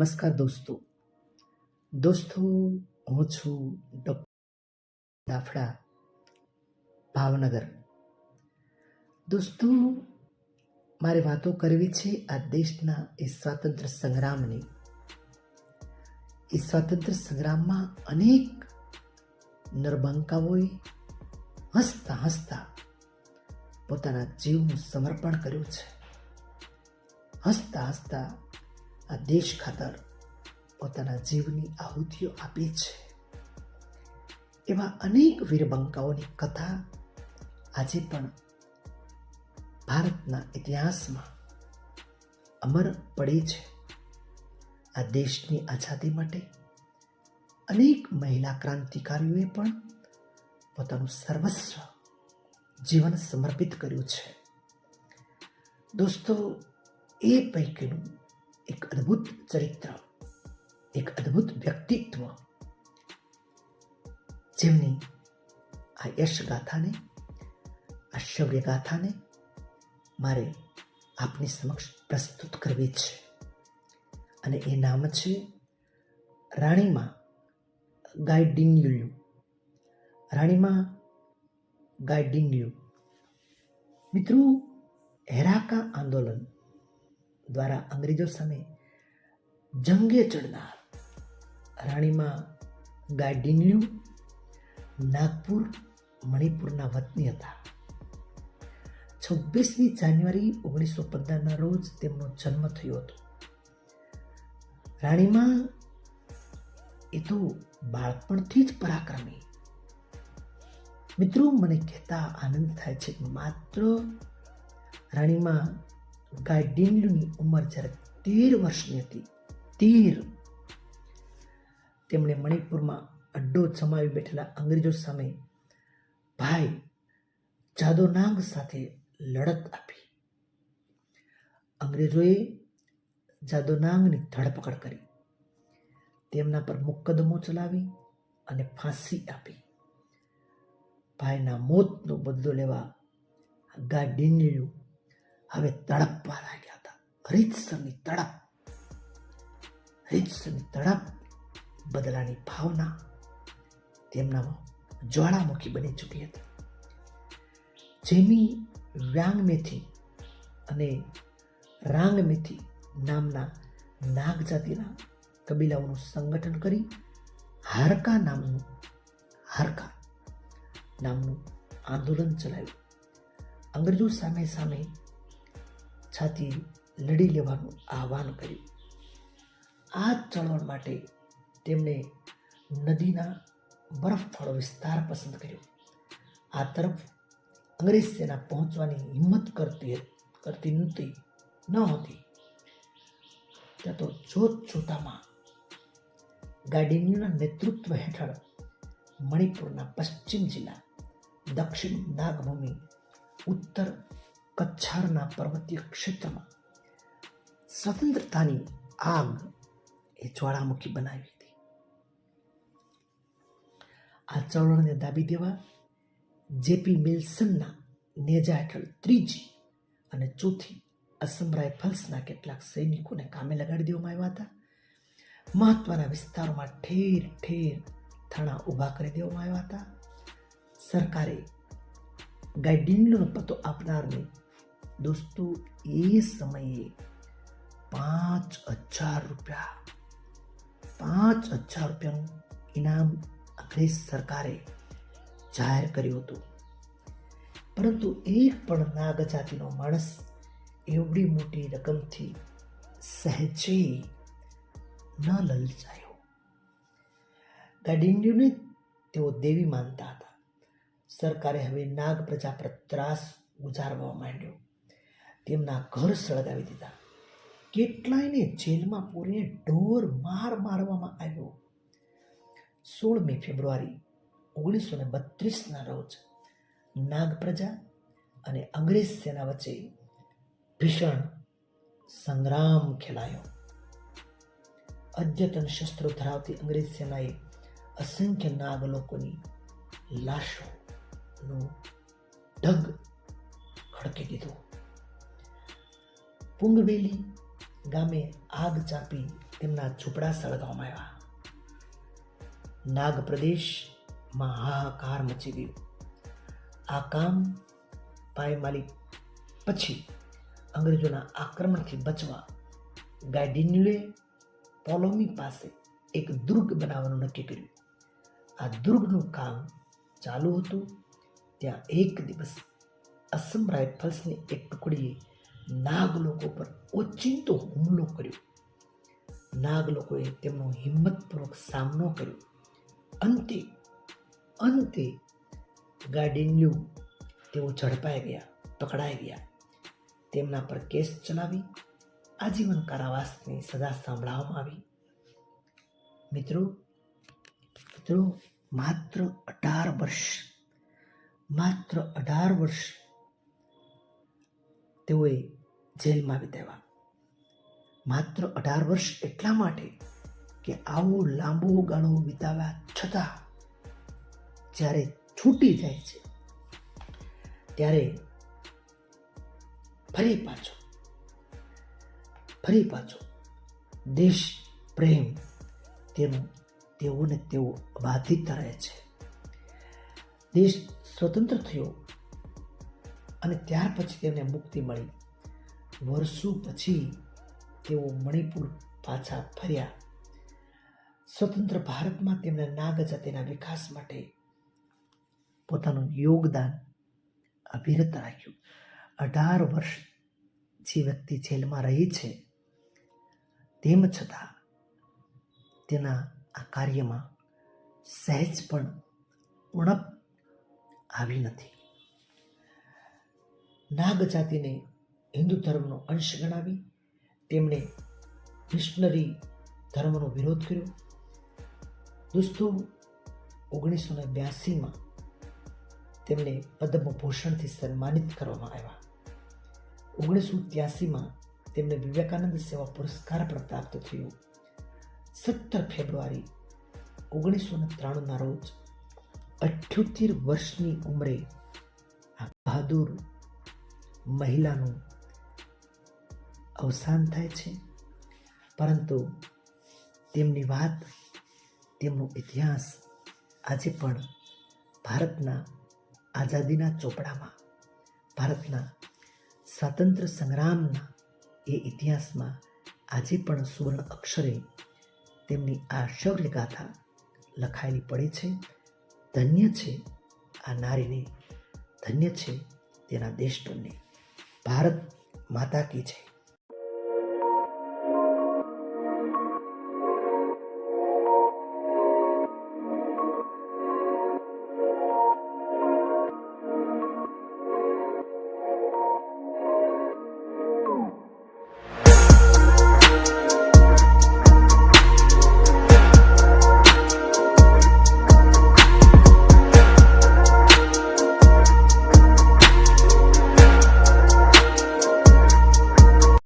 નમસ્કાર દોસ્તો હું છું ડૉક્ટર દાફડા, ભાવનગર. દોસ્તો, મારે વાતો કરવી છે આ દેશના એ સ્વાતંત્ર્ય સંગ્રામની. એ સ્વાતંત્ર્ય સંગ્રામમાં અનેક નરબંકાઓએ હસતા હસતા પોતાના જીવનું સમર્પણ કર્યું છે. હસતા હસતા આ દેશ ખાતર પોતાના જીવની આહુતિઓ આપી છે. એવા અનેક વીરબંકાઓની કથા આજે પણ ભારતના ઇતિહાસમાં અમર પડી છે. આ દેશની આઝાદી માટે અનેક મહિલા ક્રાંતિકારીઓએ પણ પોતાનું સર્વસ્વ જીવન સમર્પિત કર્યું છે. દોસ્તો, એ પૈકીનું એક અદ્ભુત ચરિત્ર, એક અદ્ભુત વ્યક્તિત્વ, જેમની આ યશ ગાથાને, આ શૌર્ય ગાથાને મારે આપની સમક્ષ પ્રસ્તુત કરવી છે. અને એ નામ છે રાણીમાં ગાયડિન્યુ. રાણીમાં ગાયડિન્યુ. મિત્રો, હેરાકા આંદોલન દ્વારા અંગ્રેજો સામે જંગે ચડનાર રાણીમાં ગાયડિન્યુ નાગપુર, મણિપુરના વતની હતા. 26મી જાન્યુઆરી 1915ના રોજ તેમનો જન્મ થયો હતો. રાણીમાં એ તો બાળપણથી જ પરાક્રમી. મિત્રો, મને કહેતા આનંદ થાય છે કે માત્ર રાણીમાં ગાયડિન્યુની ઉંમર જ્યારે 13 વર્ષની હતી, 13, તેમણે મણિપુરમાં અડ્ડો જમાવી બેઠેલા અંગ્રેજો સામે ભાઈ જાદોનાંગ સાથે લડત આપી. અંગ્રેજોએ જાદોનાંગની ધરપકડ કરી, તેમના પર મુકદ્દમો ચલાવી અને ફાંસી આપી. ભાઈના મોતનો બદલો લેવા ગાયડિન્યુ હવે તડપવા લાગ્યા હતા. રીતસરની તડપ, બદલાની ભાવના તેમનામાં જ્વાળામુખી બની ચૂકી હતી. જેમી વ્યાંગમેથી અને રાંગમેથી નામના નાગ જાતિના કબીલાઓનું સંગઠન કરી હારકા નામનું આંદોલન ચલાવ્યું. અંગ્રેજો સામે છાતી લડી લેવાનું આહવાન કર્યું. આ ચળવળ માટે તેમણે નદીના બરફવાળો વિસ્તાર પસંદ કર્યો. આ તરફ અંગ્રેજ સેના પહોંચવાની હિંમત કરતી ન હતી. ત્યાં તો જોતજોતામાં ગાયડિન્યુના નેતૃત્વ હેઠળ મણિપુરના પશ્ચિમ જિલ્લા, દક્ષિણ નાગભૂમિ, ઉત્તર કચ્છારના પર્વતીય ક્ષેત્રમાં સ્વતંત્રતાની આગ એ જ્વાળામુખી બનાવી હતી. આ ચળવળને દાબી દેવા જેપી મિલ્સનના નેજા હેઠળ 3જી અને 4થી અસમ રાઇફલ્સના કેટલાક સૈનિકોને કામે લગાડી દેવામાં આવ્યા હતા. મહત્વના વિસ્તારોમાં ઠેર ઠેર થાણા ઊભા કરી દેવામાં આવ્યા હતા. સરકારે ગાયડિન્યુનો પતો આપનારને દોસ્તો એ સમયે 5,000 રૂપિયાનું ઇનામ અંગ્રેજ સરકારે જાહેર કર્યું હતું. પરંતુ એક પણ નાગ જાતિનો માણસ એવડી મોટી રકમથી સહેજે ન લલચાયો. ગાયડિન્યુને તેઓ દેવી માનતા હતા. સરકારે હવે નાગ પ્રજા પર ત્રાસ ગુજારવા માંડ્યો. તેમના ઘર સળગાવી દીધા. કેટલાયને જેલમાં પૂરીને ઢોર મારવામાં આવ્યો. 16મી ફેબ્રુઆરી 1932ના રોજ નાગ પ્રજા અને અંગ્રેજ સેના વચ્ચે ભીષણ સંગ્રામ ખેલાયો. અદ્યતન શસ્ત્રો ધરાવતી અંગ્રેજ સેનાએ અસંખ્ય નાગ લોકોની લાશોનું ઢગ ખડકી દીધું. પુંગવેલી ગામે આગ ચાંપી તેમના ઝૂંપડા સળગાવવામાં આવ્યા. નાગ પ્રદેશમાં હાહાકાર મચી ગયો. આ કામ પાયમાલી પછી અંગ્રેજોના આક્રમણથી બચવા ગાયડિન્યુએ પોલોમી પાસે એક દુર્ગ બનાવવાનું નક્કી કર્યું. આ દુર્ગનું કામ ચાલુ હતું ત્યાં એક દિવસ અસમ રાઇફલ્સની એક ટુકડીએ નાગ લોકો પર ઓચિંતો હુમલો કર્યો. નાગ લોકોએ તેમનો હિંમતપૂર્વક સામનો કર્યો. અંતે ગાયડિન્યુ તેઓ ઝડપાઈ ગયા, પકડાઈ ગયા. તેમના પર કેસ ચલાવી આજીવન કારાવાસની સજા સાંભળવામાં આવી. મિત્રો માત્ર 18 વર્ષ તેઓએ જેલમાં વિતાવ્યા. માત્ર 18 વર્ષ એટલા માટે કે આવો લાંબો ગાળો વિતાવ્યા છતાં જ્યારે છૂટી જાય છે ત્યારે ફરી પાછો દેશ પ્રેમ તેઓને બાધિત રહે છે. દેશ સ્વતંત્ર થયો અને ત્યાર પછી તેમને મુક્તિ મળી. વર્ષો પછી તેઓ મણિપુર પાછા ફર્યા. સ્વતંત્ર ભારતમાં તેમણે નાગ જાતિના વિકાસ માટે પોતાનું યોગદાન અવિરત રાખ્યું. 18 વર્ષ જે વ્યક્તિ જેલમાં રહી છે તેમ છતાં તેના આ કાર્યમાં સહેજ પણ ઉણપ આવી નથી. નાગ જાતિને હિન્દુ ધર્મનો અંશ ગણાવી તેમણે મિશનરી ધર્મનો વિરોધ કર્યો. દોસ્તો 1982માં તેમને પદ્મભૂષણથી સન્માનિત કરવામાં આવ્યા. 1983માં તેમને વિવેકાનંદ સેવા પુરસ્કાર પણ પ્રાપ્ત થયો. 17 ફેબ્રુઆરી 1993ના રોજ 78 વર્ષની ઉંમરે આ બહાદુર મહિલાનું અવસાન થાય છે. પરંતુ તેમની વાત, તેમનો ઇતિહાસ આજે પણ ભારતના આઝાદીના ચોપડામાં, ભારતના સ્વાતંત્ર્ય સંગ્રામના એ ઇતિહાસમાં આજે પણ સુવર્ણ અક્ષરે તેમની આ શૌર્યગાથા લખાયેલી પડી છે. ધન્ય છે આ નારીને, ધન્ય છે તેના દેશને. ભારત માતા કી જય.